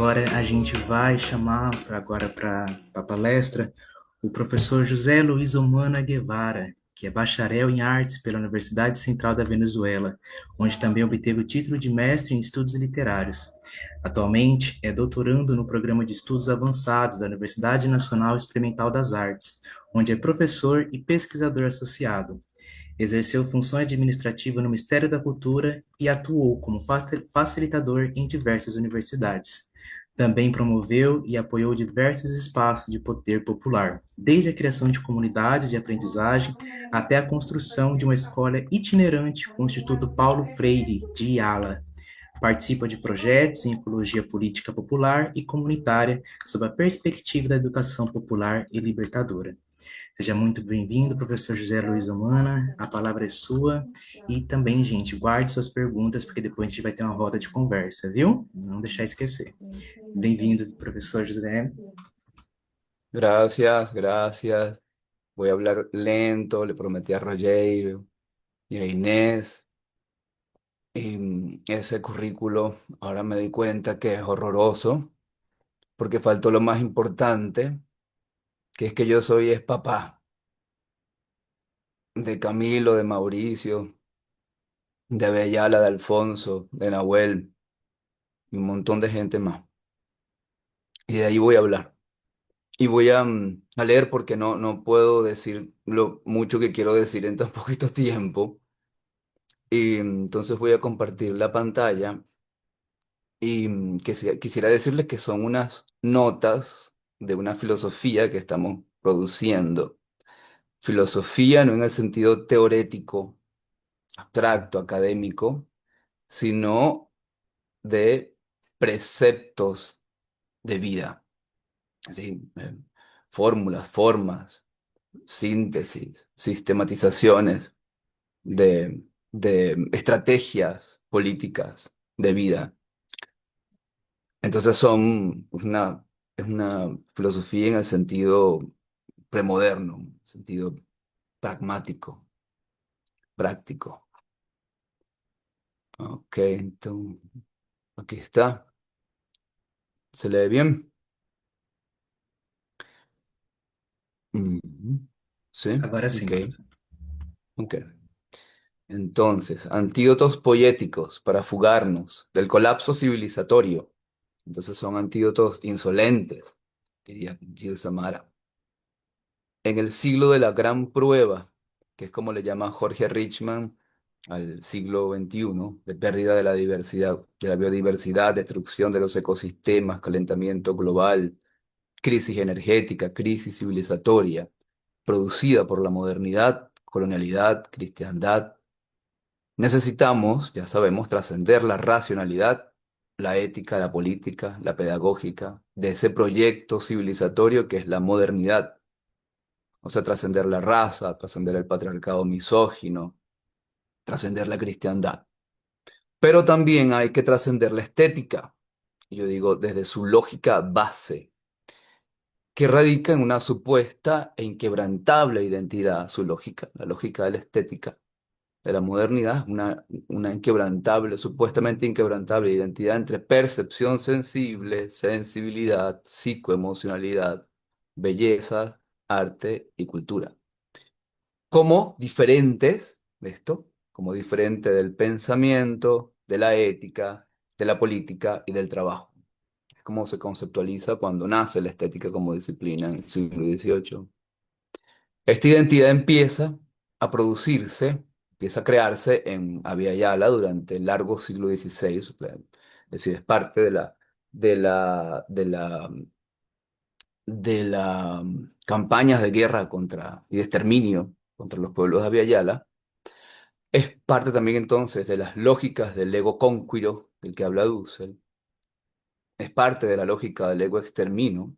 agora a gente vai chamar para a palestra o professor José Luiz Omana Guevara, que é bacharel em artes pela Universidade Central da Venezuela, onde também obteve o título de mestre em estudos literários. Atualmente é doutorando no programa de estudos avançados da Universidade Nacional Experimental das Artes, onde é professor e pesquisador associado. Exerceu funções administrativas no Ministério da Cultura e atuou como facilitador em diversas universidades. Também promoveu e apoiou diversos espaços de poder popular, desde a criação de comunidades de aprendizagem até a construção de uma escola itinerante com o Instituto Paulo Freire de Iala. Participa de projetos em ecologia política popular e comunitária sob a perspectiva da educação popular e libertadora. Seja muito bem-vindo, professor José Luiz Humana. A palavra é sua. E também, gente, guarde suas perguntas, porque depois a gente vai ter uma roda de conversa, viu? Não deixar esquecer. Bem-vindo, professor José. Gracias, gracias. Voy a hablar lento, le prometí a Rogerio y a Inés. Y ese currículo, ahora me di cuenta que es horroroso, porque faltó lo más importante, que es que yo soy es papá de Camilo, de Mauricio, de Bellala, de Alfonso, de Nahuel y un montón de gente más. Y de ahí voy a hablar. Y voy a leer porque no puedo decir lo mucho que quiero decir en tan poquito tiempo. Y entonces voy a compartir la pantalla y quisiera decirles que son unas notas de una filosofía que estamos produciendo. Filosofía no en el sentido teorético, abstracto, académico, sino de preceptos de vida. Así, fórmulas, formas, síntesis, sistematizaciones de estrategias políticas de vida. Entonces es una filosofía en el sentido premoderno, en el sentido pragmático, práctico. Ok, entonces aquí está. ¿Se lee bien? Ujú. Sí, Agora sim, ok, professor. ok. Entonces, antídotos poéticos para fugarnos del colapso civilizatorio. Entonces son antídotos insolentes, diría Gilles Samara. En el siglo de la gran prueba, que es como le llama Jorge Richman al siglo XXI, de pérdida de la diversidad, de la biodiversidad, destrucción de los ecosistemas, calentamiento global, crisis energética, crisis civilizatoria, producida por la modernidad, colonialidad, cristiandad. Necesitamos, ya sabemos, trascender la racionalidad, la ética, la política, la pedagógica, de ese proyecto civilizatorio que es la modernidad. O sea, trascender la raza, trascender el patriarcado misógino, trascender la cristiandad. Pero también hay que trascender la estética, yo digo, desde su lógica base, que radica en una supuesta e inquebrantable identidad, su lógica, la lógica de la estética, de la modernidad, una inquebrantable, supuestamente inquebrantable identidad entre percepción sensible, sensibilidad, psicoemocionalidad, belleza, arte y cultura. Como diferentes de esto, como diferente del pensamiento, de la ética, de la política y del trabajo. Es como se conceptualiza cuando nace la estética como disciplina en el siglo XVIII. Esta identidad empieza a producirse, empieza a crearse en Abya Yala durante el largo siglo XVI, es decir, es parte de la campañas de guerra contra y de exterminio contra los pueblos de Abya Yala. Es parte también entonces de las lógicas del ego cónquiro del que habla Dussel. Es parte de la lógica del ego extermino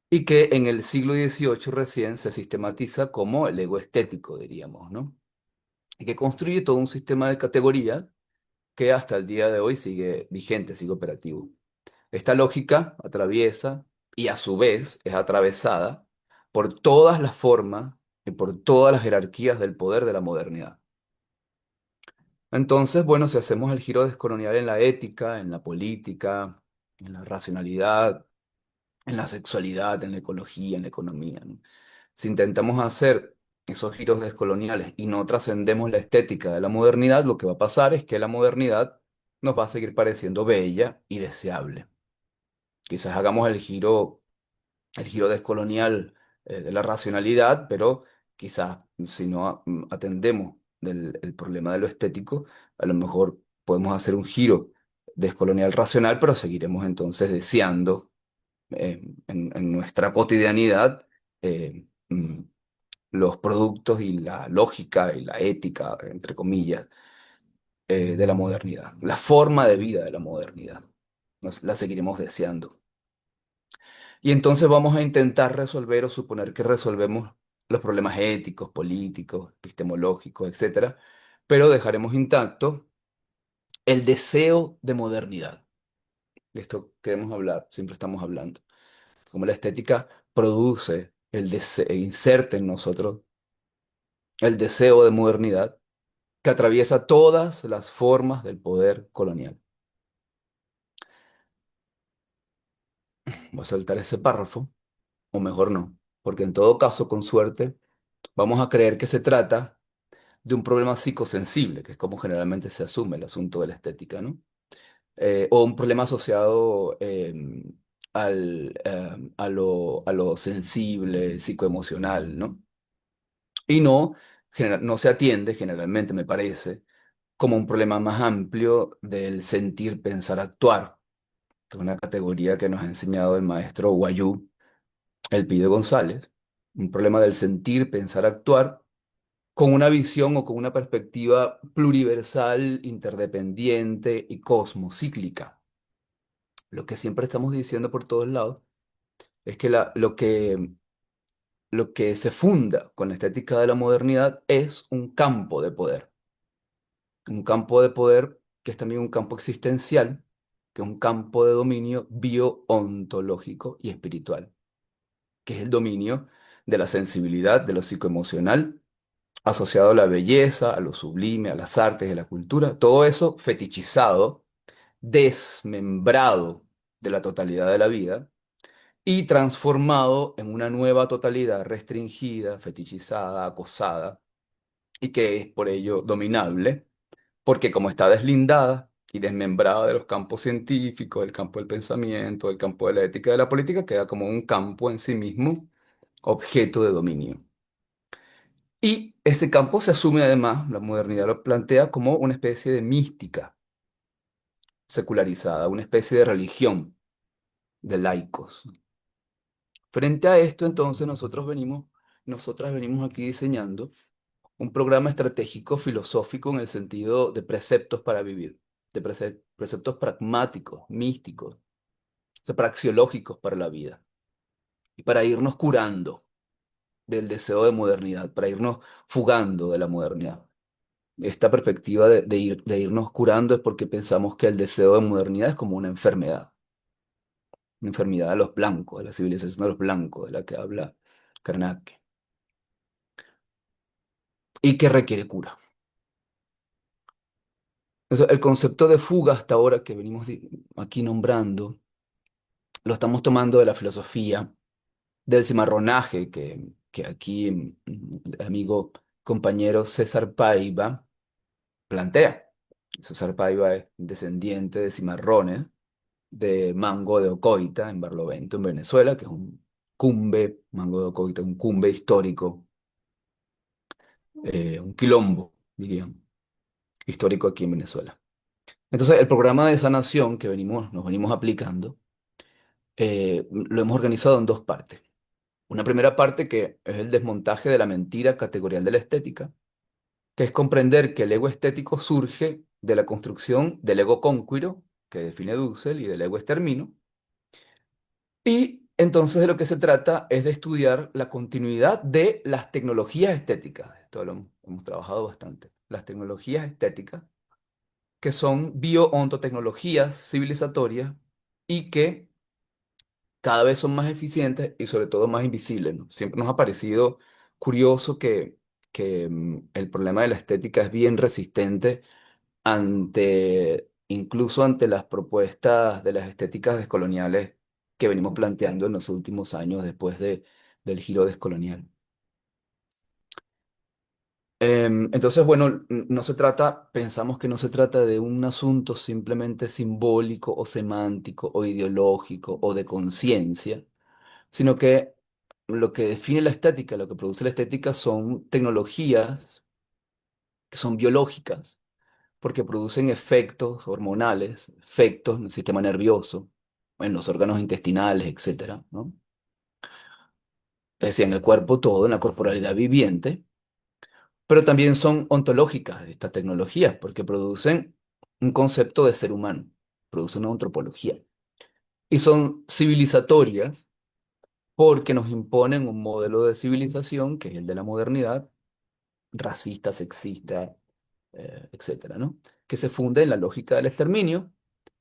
y que en el siglo XVIII recién se sistematiza como el ego estético, diríamos, ¿no? Y que construye todo un sistema de categorías que hasta el día de hoy sigue vigente, sigue operativo. Esta lógica atraviesa y a su vez es atravesada por todas las formas y por todas las jerarquías del poder de la modernidad. Entonces, bueno, si hacemos el giro descolonial en la ética, en la política, en la racionalidad, en la sexualidad, en la ecología, en la economía, ¿no? Si intentamos hacer esos giros descoloniales y no trascendemos la estética de la modernidad, lo que va a pasar es que la modernidad nos va a seguir pareciendo bella y deseable. Quizás hagamos el giro descolonial de la racionalidad, pero quizás si no atendemos el problema de lo estético, a lo mejor podemos hacer un giro descolonial racional, pero seguiremos entonces deseando en nuestra cotidianidad los productos y la lógica y la ética, entre comillas, de la modernidad, la forma de vida de la modernidad. La seguiremos deseando. Y entonces vamos a intentar resolver o suponer que resolvemos los problemas éticos, políticos, epistemológicos, etcétera, pero dejaremos intacto el deseo de modernidad. De esto queremos hablar, siempre estamos hablando. Como la estética produce el deseo, inserta en nosotros el deseo de modernidad que atraviesa todas las formas del poder colonial. Voy a saltar ese párrafo, o mejor no, porque en todo caso, con suerte, vamos a creer que se trata de un problema psicosensible, que es como generalmente se asume el asunto de la estética, ¿no? O un problema asociado a lo sensible, psicoemocional, ¿no? Y no, no se atiende, generalmente me parece, como un problema más amplio del sentir, pensar, actuar. Es una categoría que nos ha enseñado el maestro Guayú, Elpidio González. Un problema del sentir, pensar, actuar con una visión o con una perspectiva pluriversal, interdependiente y cosmocíclica. Lo que siempre estamos diciendo por todos lados es que lo que se funda con la estética de la modernidad es un campo de poder que es también un campo existencial, que es un campo de dominio bioontológico y espiritual, que es el dominio de la sensibilidad, de lo psicoemocional asociado a la belleza, a lo sublime, a las artes, a la cultura, todo eso fetichizado, desmembrado de la totalidad de la vida y transformado en una nueva totalidad restringida, fetichizada, acosada y que es por ello dominable, porque como está deslindada y desmembrada de los campos científicos, del campo del pensamiento, del campo de la ética y de la política, queda como un campo en sí mismo, objeto de dominio. Y ese campo se asume además, la modernidad lo plantea como una especie de mística secularizada, una especie de religión de laicos. Frente a esto, entonces, nosotras venimos aquí diseñando un programa estratégico filosófico en el sentido de preceptos para vivir, de preceptos pragmáticos, místicos, o sea, praxeológicos para la vida, y para irnos curando del deseo de modernidad, para irnos fugando de la modernidad. Esta perspectiva de irnos curando es porque pensamos que el deseo de modernidad es como una enfermedad de los blancos, de la civilización de los blancos, de la que habla Karnak, y que requiere cura. El concepto de fuga hasta ahora que venimos aquí nombrando, lo estamos tomando de la filosofía, del cimarronaje que aquí el amigo compañero César Paiva plantea. César Paiva es descendiente de cimarrones de Mango de Ocoita en Barlovento, en Venezuela, que es un cumbe, Mango de Ocoita, un cumbe histórico, un quilombo, dirían, histórico aquí en Venezuela. Entonces, el programa de sanación que nos venimos aplicando, lo hemos organizado en dos partes. Una primera parte que es el desmontaje de la mentira categorial de la estética, que es comprender que el ego estético surge de la construcción del ego cónquiro, que define Dussel, y del ego extermino. Y entonces de lo que se trata es de estudiar la continuidad de las tecnologías estéticas. Esto lo hemos trabajado bastante. Las tecnologías estéticas, que son bioontotecnologías civilizatorias y que cada vez son más eficientes y sobre todo más invisibles, ¿no? Siempre nos ha parecido curioso que el problema de la estética es bien resistente ante incluso ante las propuestas de las estéticas descoloniales que venimos planteando en los últimos años después del giro descolonial. Entonces, bueno, no se trata, pensamos que no se trata de un asunto simplemente simbólico o semántico o ideológico o de conciencia, sino que lo que define la estética, lo que produce la estética son tecnologías que son biológicas, porque producen efectos hormonales, efectos en el sistema nervioso, en los órganos intestinales, etcétera, ¿no? Es decir, en el cuerpo todo, en la corporalidad viviente, pero también son ontológicas estas tecnologías, porque producen un concepto de ser humano, producen una antropología. Y son civilizatorias porque nos imponen un modelo de civilización, que es el de la modernidad, racista, sexista, etcétera, ¿no? Que se funda en la lógica del exterminio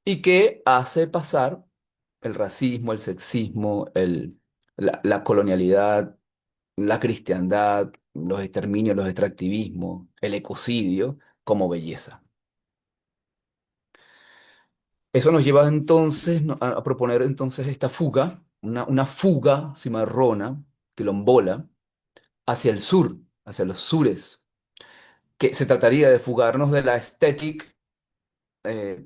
y que hace pasar el racismo, el sexismo, la colonialidad, la cristiandad, los exterminios, los extractivismos, el ecocidio como belleza. Eso nos lleva entonces a proponer entonces esta fuga, una fuga cimarrona, quilombola, hacia el sur, hacia los sures, que se trataría de fugarnos de la estética eh,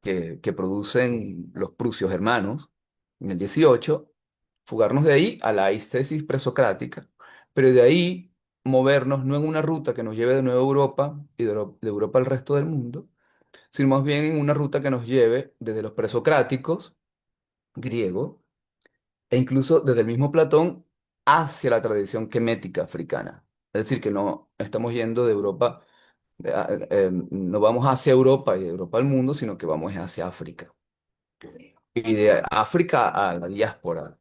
que producen los prusios hermanos en el 18, fugarnos de ahí a la aistesis presocrática, pero de ahí movernos no en una ruta que nos lleve de nuevo a Europa y de Europa al resto del mundo, sino más bien en una ruta que nos lleve desde los presocráticos, griego, e incluso desde el mismo Platón hacia la tradición quemética africana. Es decir, que no estamos yendo de Europa no vamos hacia Europa y de Europa al mundo, sino que vamos hacia África. Y de África a la diáspora,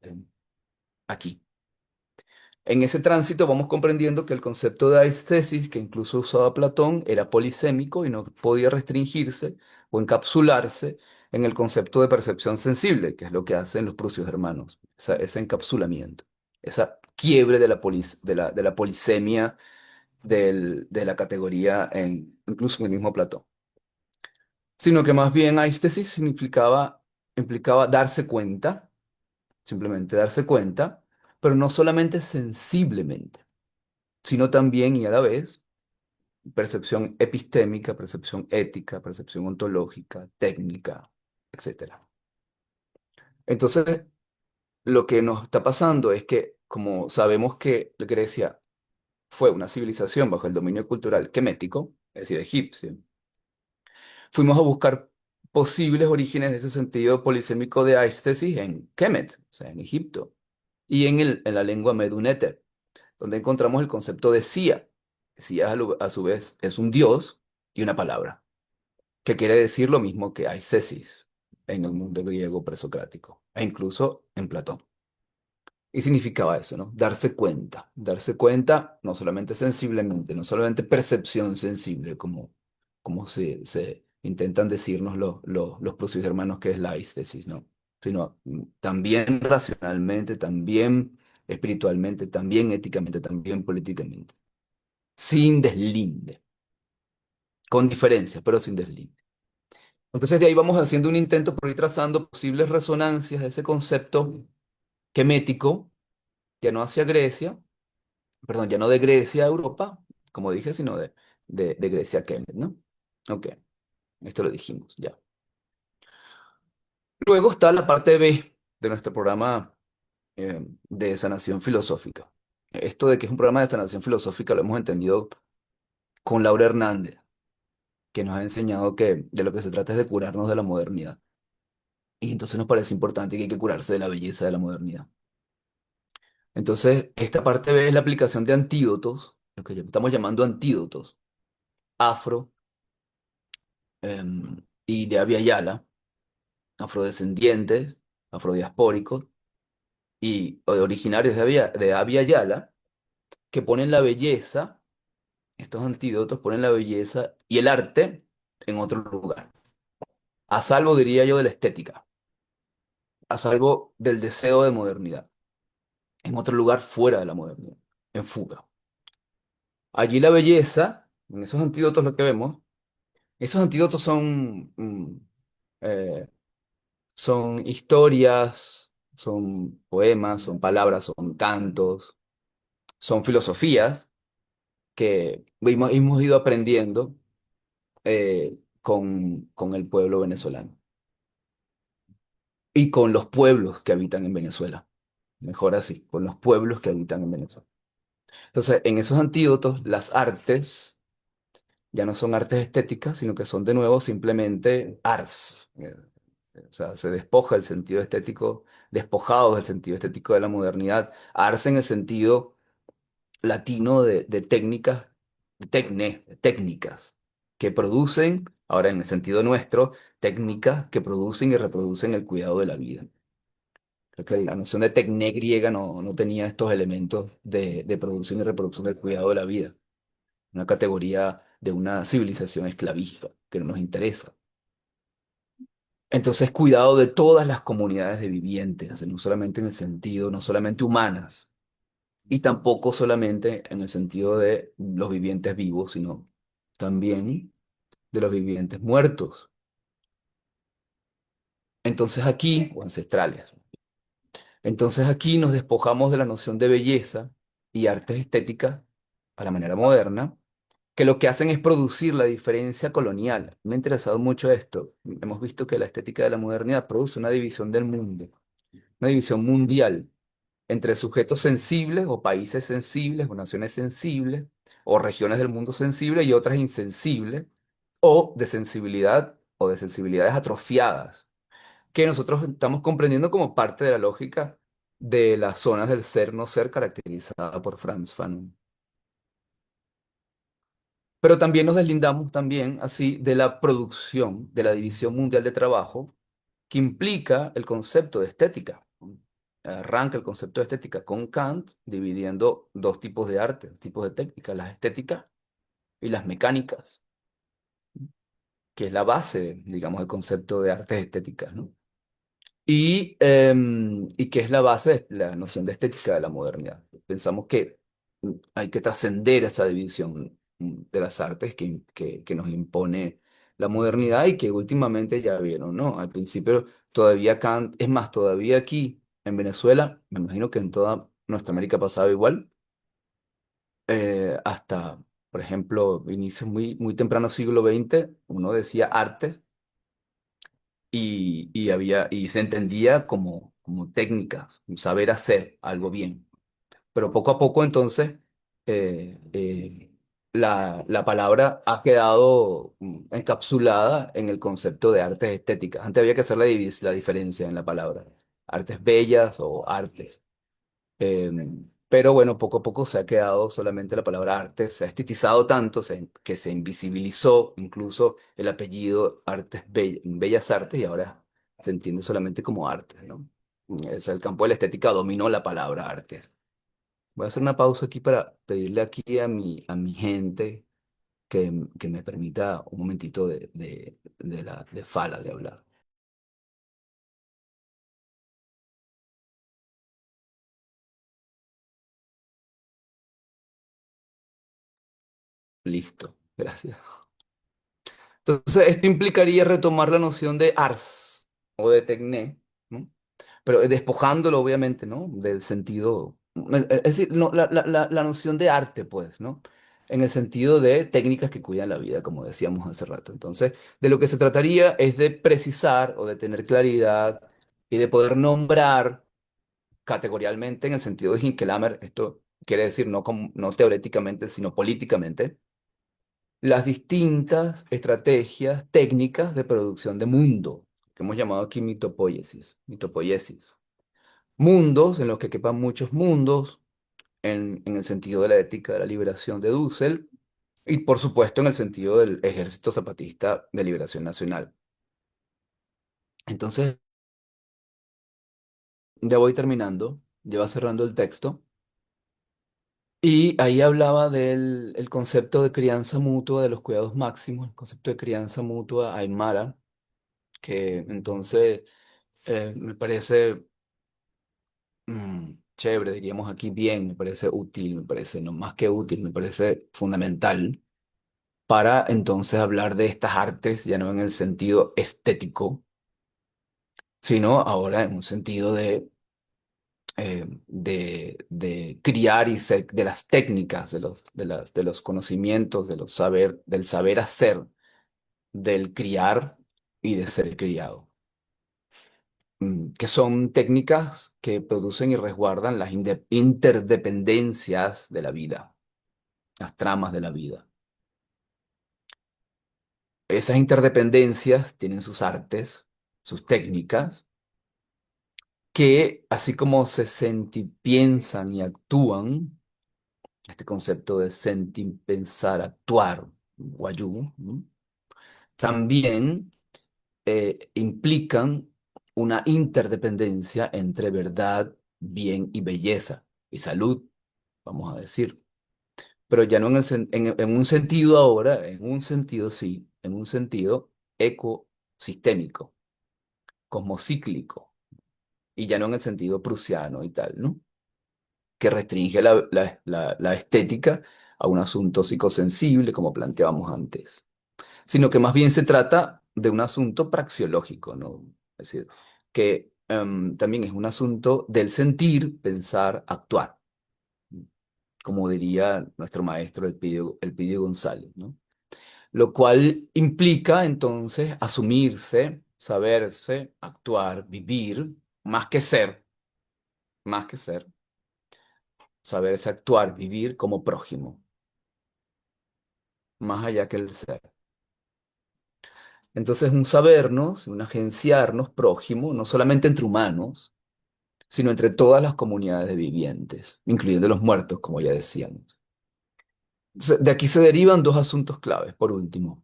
aquí. En ese tránsito vamos comprendiendo que el concepto de aistesis, que incluso usaba Platón, era polisémico y no podía restringirse o encapsularse en el concepto de percepción sensible, que es lo que hacen los prusios hermanos, ese encapsulamiento, esa quiebre de la polisemia de la categoría incluso en el mismo Platón. Sino que más bien aistesis implicaba darse cuenta, simplemente darse cuenta, pero no solamente sensiblemente, sino también y a la vez percepción epistémica, percepción ética, percepción ontológica, técnica, etcétera. Entonces, lo que nos está pasando es que, como sabemos que Grecia fue una civilización bajo el dominio cultural quemético, es decir, egipcio, fuimos a buscar posibles orígenes de ese sentido polisémico de aistesis en Kemet, o sea, en Egipto, y en la lengua meduneter, donde encontramos el concepto de Sia. Sia a su vez es un dios y una palabra, que quiere decir lo mismo que aistesis en el mundo griego presocrático, e incluso en Platón. Y significaba eso, ¿no? Darse cuenta no solamente sensiblemente, no solamente percepción sensible, como se intentan decirnos los prusios hermanos que es la eistesis, ¿no? Sino también racionalmente, también espiritualmente, también éticamente, también políticamente, sin deslinde, con diferencias, pero sin deslinde. Entonces de ahí vamos haciendo un intento por ir trazando posibles resonancias de ese concepto quemético, ya no hacia Grecia, perdón, ya no de Grecia a Europa, como dije, sino de Grecia a Kemet, ¿no? Ok, esto lo dijimos ya. Luego está la parte B de nuestro programa de sanación filosófica. Esto de que es un programa de sanación filosófica lo hemos entendido con Laura Hernández, que nos ha enseñado que de lo que se trata es de curarnos de la modernidad. Y entonces nos parece importante que hay que curarse de la belleza de la modernidad. Entonces, esta parte B es la aplicación de antídotos, lo que estamos llamando antídotos, afro y de Abya Yala, afrodescendientes, afrodiaspóricos y originarios de Abya Yala, que ponen la belleza, estos antídotos ponen la belleza y el arte en otro lugar, a salvo, diría yo, de la estética, a salvo del deseo de modernidad, en otro lugar fuera de la modernidad, en fuga. Allí la belleza, en esos antídotos lo que vemos, Esos antídotos eh, son historias, son poemas, son palabras, son cantos, son filosofías que hemos ido aprendiendo con el pueblo venezolano y con los pueblos que habitan en Venezuela. Mejor así, con los pueblos que habitan en Venezuela. Entonces, en esos antídotos, las artes ya no son artes estéticas, sino que son de nuevo simplemente arts. O sea, se despoja el sentido estético, despojados del sentido estético de la modernidad. Ars en el sentido latino de técnicas, técnicas que producen, ahora en el sentido nuestro, técnicas que producen y reproducen el cuidado de la vida. Creo que la noción de tecné griega no tenía estos elementos de producción y reproducción del cuidado de la vida, una categoría de una civilización esclavista que no nos interesa. Entonces, cuidado de todas las comunidades de vivientes, o sea, no solamente en el sentido, no solamente humanas, y tampoco solamente en el sentido de los vivientes vivos, sino también de los vivientes muertos. Entonces aquí, o ancestrales. Entonces aquí nos despojamos de la noción de belleza y artes estéticas a la manera moderna, que lo que hacen es producir la diferencia colonial. Me ha interesado mucho esto. Hemos visto que la estética de la modernidad produce una división del mundo, una división mundial entre sujetos sensibles o países sensibles o naciones sensibles o regiones del mundo sensibles y otras insensibles o de sensibilidades atrofiadas, que nosotros estamos comprendiendo como parte de la lógica de las zonas del ser-no ser caracterizada por Frantz Fanon. Pero también nos deslindamos también así de la producción, de la división mundial de trabajo, que implica el concepto de estética. Arranca el concepto de estética con Kant, dividiendo dos tipos de arte, dos tipos de técnicas, las estéticas y las mecánicas, que es la base, digamos, del concepto de artes estéticas, ¿no? Y que es la base de la noción de estética de la modernidad. Pensamos que hay que trascender esa división de las artes que nos impone la modernidad y que últimamente ya vieron, ¿no? Al principio todavía Kant, es más, todavía aquí en Venezuela, me imagino que en toda nuestra América pasaba igual, hasta, por ejemplo, inicios muy temprano siglo XX, uno decía arte y se entendía como técnicas, saber hacer algo bien. Pero poco a poco entonces la palabra ha quedado encapsulada en el concepto de artes estéticas. Antes había que hacer la diferencia en la palabra, artes bellas o artes. Eh, pero bueno, poco a poco se ha quedado solamente la palabra arte, se ha estetizado tanto que se invisibilizó incluso el apellido Bellas Artes y ahora se entiende solamente como artes, ¿no? O sea, el campo de la estética dominó la palabra artes. Voy a hacer una pausa aquí para pedirle aquí a mi gente que me permita un momentito de fala, de hablar. Listo, gracias. Entonces, esto implicaría retomar la noción de ars o de tecné, ¿no? Pero despojándolo, obviamente, ¿no? Del sentido, es decir, no, la noción de arte, pues, ¿no? En el sentido de técnicas que cuidan la vida, como decíamos hace rato. Entonces, de lo que se trataría es de precisar o de tener claridad y de poder nombrar categorialmente en el sentido de Hinkelhammer, esto quiere decir no teóricamente, sino políticamente las distintas estrategias técnicas de producción de mundo, que hemos llamado aquí mitopoiesis, mitopoiesis. Mundos en los que quepan muchos mundos, en el sentido de la ética de la liberación de Dussel, y por supuesto en el sentido del Ejército Zapatista de Liberación Nacional. Entonces, ya voy terminando, ya va cerrando el texto, y ahí hablaba del el concepto de crianza mutua, de los cuidados máximos, el concepto de crianza mutua aymara, que entonces me parece chévere, diríamos aquí bien, me parece útil, me parece no más que útil, me parece fundamental. para entonces hablar de estas artes ya no en el sentido estético, sino ahora en un sentido de criar y ser, de las técnicas, de los conocimientos, del saber hacer, del criar y de ser criado. Que son técnicas que producen y resguardan las interdependencias de la vida, las tramas de la vida. Esas interdependencias tienen sus artes, sus técnicas, que así como se piensan y actúan, este concepto de sentir, pensar, actuar, guayú, ¿no? También implican una interdependencia entre verdad, bien y belleza y salud, vamos a decir. Pero ya no en un sentido ahora, en un sentido sí, en un sentido ecosistémico, cosmocíclico, y ya no en el sentido prusiano y tal, ¿no? Que restringe la estética a un asunto psicosensible, como planteábamos antes, sino que más bien se trata de un asunto praxeológico, ¿no? Es decir, que también es un asunto del sentir, pensar, actuar, como diría nuestro maestro Elpidio González, ¿no? Lo cual implica entonces asumirse, saberse, actuar, vivir, más que ser, saberse actuar, vivir como prójimo, más allá que el ser. Entonces, un sabernos, un agenciarnos prójimo, no solamente entre humanos, sino entre todas las comunidades de vivientes, incluyendo los muertos, como ya decíamos. Entonces, de aquí se derivan dos asuntos claves, por último.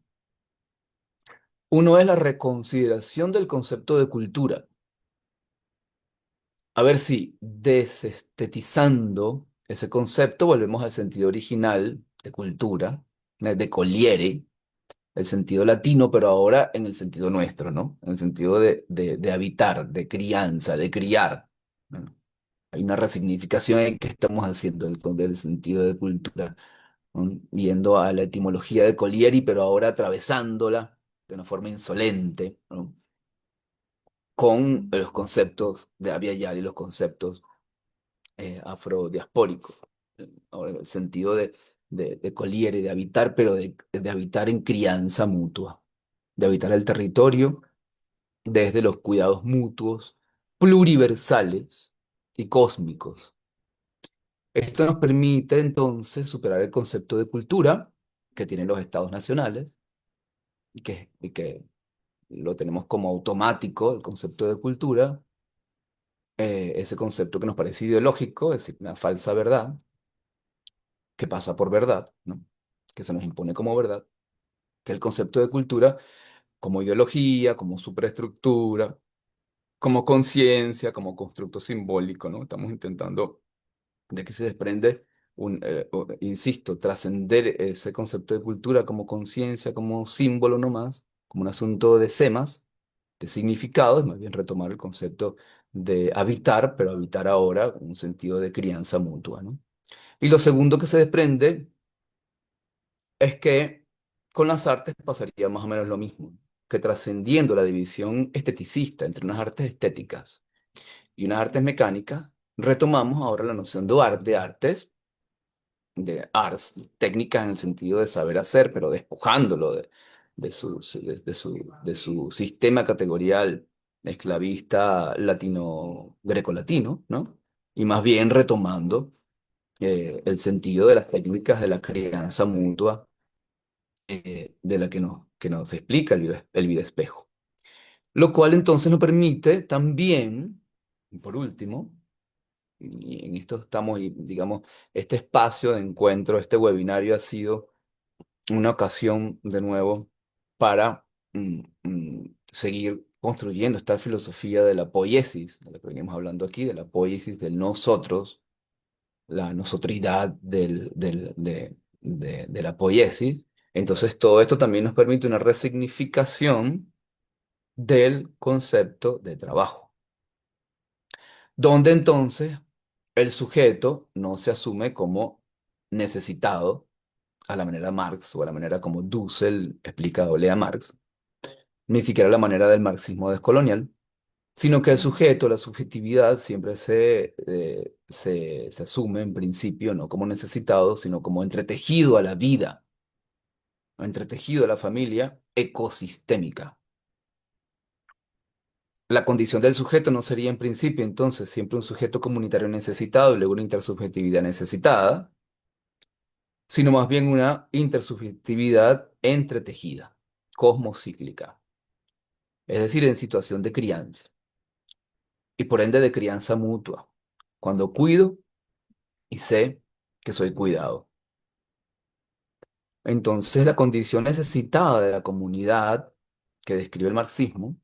Uno es la reconsideración del concepto de cultura. A ver si desestetizando ese concepto volvemos al sentido original de cultura, de Colliere, el sentido latino, pero ahora en el sentido nuestro, ¿no? En el sentido de habitar, de crianza, de criar. ¿No? Hay una resignificación en que estamos haciendo del sentido de cultura, ¿no? Viendo a la etimología de Collieri, pero ahora atravesándola de una forma insolente, ¿no? Con los conceptos de Abya Yala y los conceptos afrodiaspóricos. Ahora, el sentido de Collieri, de habitar, pero de habitar en crianza mutua, de habitar el territorio desde los cuidados mutuos, pluriversales y cósmicos. Esto nos permite entonces superar el concepto de cultura que tienen los estados nacionales y que lo tenemos como automático, el concepto de cultura, ese concepto que nos parece ideológico, es decir, una falsa verdad, que pasa por verdad, ¿no? Que se nos impone como verdad, que el concepto de cultura como ideología, como superestructura, como conciencia, como constructo simbólico, ¿no? Estamos intentando de que se desprende insisto, trascender ese concepto de cultura como conciencia, como símbolo nomás, como un asunto de semas, de significados, más bien retomar el concepto de habitar, pero habitar ahora en un sentido de crianza mutua, ¿no? Y lo segundo que se desprende es que con las artes pasaría más o menos lo mismo, que trascendiendo la división esteticista entre unas artes estéticas y unas artes mecánicas, retomamos ahora la noción de artes, de arts, técnicas en el sentido de saber hacer, pero despojándolo de su sistema categorial esclavista latino, grecolatino, ¿no? Y más bien retomando el sentido de las técnicas de la crianza mutua de la que nos explica el videoespejo. Lo cual entonces nos permite también, por último, y en esto estamos, y digamos, este espacio de encuentro, este webinario ha sido una ocasión de nuevo para seguir construyendo esta filosofía de la poiesis, de la que venimos hablando aquí, de la poiesis del nosotros, la nosotridad de la poiesis. Entonces, todo esto también nos permite una resignificación del concepto de trabajo, donde entonces el sujeto no se asume como necesitado a la manera Marx o a la manera como Dussel explica o lea Marx, ni siquiera a la manera del marxismo descolonial, sino que el sujeto, la subjetividad, siempre se asume en principio no como necesitado, sino como entretejido a la vida, o entretejido a la familia ecosistémica. La condición del sujeto no sería en principio entonces siempre un sujeto comunitario necesitado y luego una intersubjetividad necesitada, sino más bien una intersubjetividad entretejida, cosmocíclica, es decir, en situación de crianza y por ende de crianza mutua, cuando cuido y sé que soy cuidado. Entonces, la condición necesitada de la comunidad que describe el marxismo,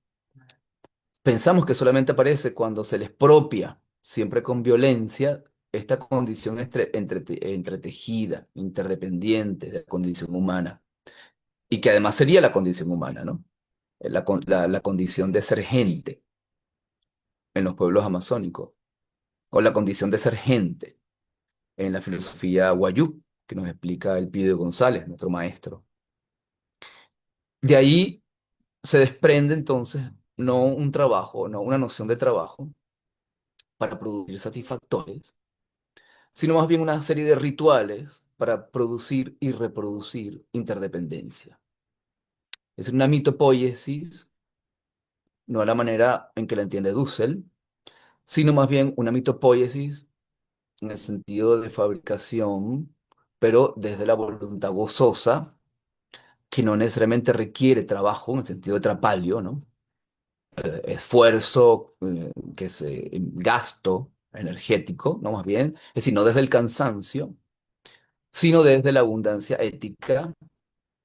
pensamos que solamente aparece cuando se les expropia, siempre con violencia, esta condición entretejida, interdependiente de la condición humana, y que además sería la condición humana, ¿no? La condición de ser gente en los pueblos amazónicos, o la condición de ser gente en la filosofía Wayuu, que nos explica el Pido González, nuestro maestro. De ahí se desprende entonces no un trabajo, no una noción de trabajo para producir satisfactores, sino más bien una serie de rituales para producir y reproducir interdependencia. Es una mitopoiesis, no a la manera en que la entiende Dussel, sino más bien una mitopoiesis en el sentido de fabricación, pero desde la voluntad gozosa, que no necesariamente requiere trabajo en el sentido de trapalio, ¿no? Esfuerzo, gasto energético, no más bien, es decir, no desde el cansancio, sino desde la abundancia ética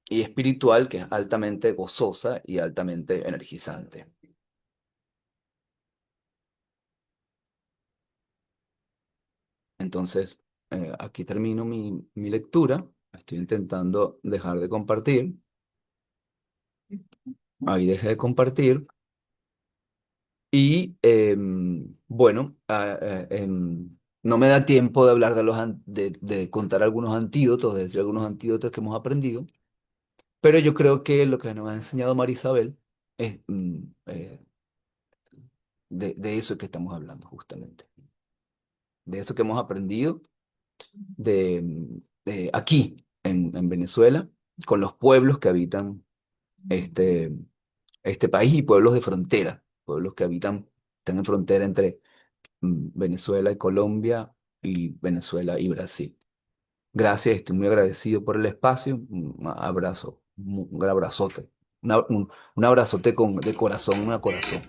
y espiritual, que es altamente gozosa y altamente energizante. Entonces, aquí termino mi lectura. Estoy intentando dejar de compartir. Ahí dejé de compartir. Y bueno, no me da tiempo de hablar de contar algunos antídotos, de decir algunos antídotos que hemos aprendido, pero yo creo que lo que nos ha enseñado Marisabel es de eso que estamos hablando justamente, de eso que hemos aprendido de aquí en Venezuela, con los pueblos que habitan este, este país y pueblos de frontera, pueblos que están en frontera entre Venezuela y Colombia y Venezuela y Brasil. Gracias, estoy muy agradecido por el espacio. Un abrazo, un gran abrazote. Un abrazote de corazón a corazón.